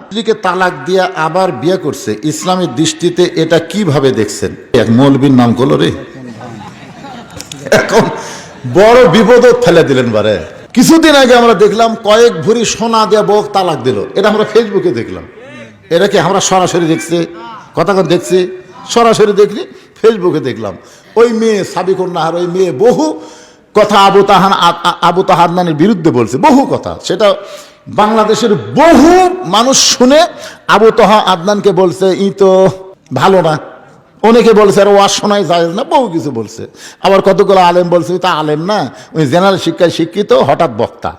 স্ত্রীকে তালাক দিয়ে আবার বিয়ে করছে, ইসলামের দৃষ্টিতে এটা কিভাবে দেখছেন? এক মৌলবীর নাম করলো রে, এখন বড় বিপদ ফেলে দিলেন বারে। কিছুদিন আগে আমরা দেখলাম কয়েক ভরি সোনা দিয়ে বউ তালাক দিল, এটা আমরা ফেসবুকে দেখলাম। এটা কি আমরা সরাসরি দেখছি? কথা দেখছি সরাসরি দেখলি, ফেসবুকে দেখলাম। ওই মেয়ে সাবিকুন নাহার, ওই মেয়ে বহু কথা আবু তাহার বিরুদ্ধে বলছে, বহু কথা। সেটা বাংলাদেশের বহু মানুষ শুনে আবু তাহা আদনানকে বলছে ই তো ভালো না, অনেকে বলছে আর ওয়াজ শোনাই যায় না, বহু কিছু বলছে। আবার কতগুলো আলেম বলছে তা আলেম না, ওই জেনারেল শিক্ষায় শিক্ষিত হঠাৎ বক্তা,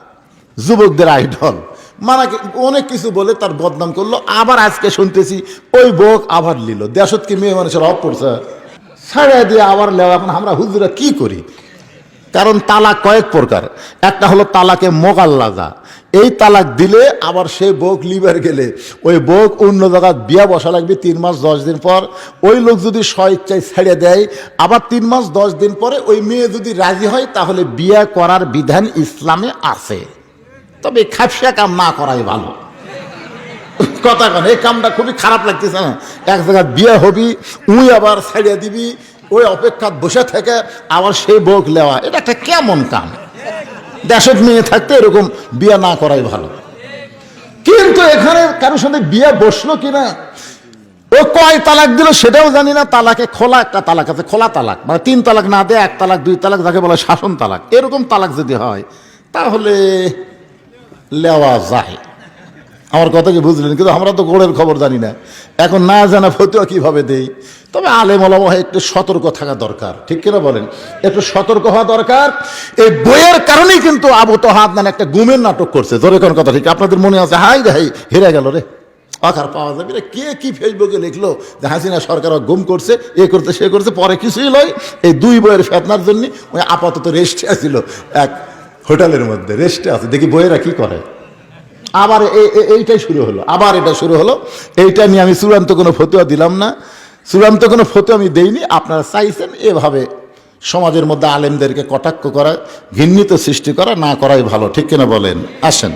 যুবকদের আইডল, মানে অনেক কিছু বলে তার বদনাম করলো। আবার আজকে শুনতেছি ওই বক আবার নিল। দেশত কি মেয়ে মানুষের অভাব পড়ছে? ছাড়া দিয়ে আবার লেওয়া। এখন আমরা হুজুরা কি করি? কারণ তালাক কয়েক প্রকার। একটা হলো তালাকে মোগাল্লাজা, এই তালাক দিলে আবার সেই বোক লিবার গেলে ওই বোক অন্য জায়গায় বিয়া বসা লাগবে 3 মাস 10 দিন পর। ওই লোক যদি স্বইচ্ছায় ছেড়ে দেয়, আবার 3 মাস 10 দিন পরে ওই মেয়ে যদি রাজি হয়, তাহলে বিয়া করার বিধান ইসলামে আছে। তবে খাপসা কাম না করাই ভালো। কথা কেন, এই কামটা খুবই খারাপ লাগতেছে না? এক জায়গায় বিয়ে হবি, উই আবার ছেড়ে দিবি, ওই অপেক্ষা বসে থেকে আবার সেই বোক লেওয়া, এটা একটা কেমন কাম? দেশত মেয়ে থাকতে এরকম বিয়ে না করাই ভালো। কিন্তু এখানে কারোর সঙ্গে বিয়ে বসলো কিনা, ও কয় তালাক দিল সেটাও জানি না। তালাকে খোলা একটা তালাক আছে, খোলা তালাক মানে 3 তালাক না দেয় 1 তালাক 2 তালাক, যাকে বলে শাসন তালাক। এরকম তালাক যদি হয় তাহলে লেওয়া যায়। আমার কথা কি বুঝলেন? কিন্তু আমরা তো গোড়ের খবর জানি না, এখন না জানা ফতুয়া কিভাবে দেই। তবে আলেম ওলামা একটু সতর্ক থাকা দরকার, ঠিক কিনা বলেন? একটু সতর্ক হওয়া দরকার। এই বইয়ের কারণেই কিন্তু আবু তাহা আদনান একটা গুমের নাটক করছে। জোরে কোন কথা ঠিক? আপনাদের মনে আছে? হাই রে হাই, হেরে গেল রে, আকার পাওয়া যাবে রে। কে কি ফেসবুকে লিখলো যে হাসিনা সরকার গুম করছে, এ করছে সে করছে, পরে কিছুই লয়। এই 2 বইয়ের ফেতনার জন্য ওই আপাতত রেস্টে আছিল এক হোটেলের মধ্যে, রেস্টে আছে। দেখি বইয়েরা কি করে। আবার এইটাই শুরু হলো, আবার এটা শুরু হলো। এইটা নিয়ে আমি চূড়ান্ত কোনো ফতুয়া দিলাম না, চূড়ান্ত কোনো ফতুয়া আমি দেইনি। আপনারা চাইছেন এভাবে সমাজের মধ্যে আলেমদেরকে কটাক্ষ করা, ঘৃণিত সৃষ্টি করা, না করাই ভালো, ঠিক কিনা বলেন? আসেন।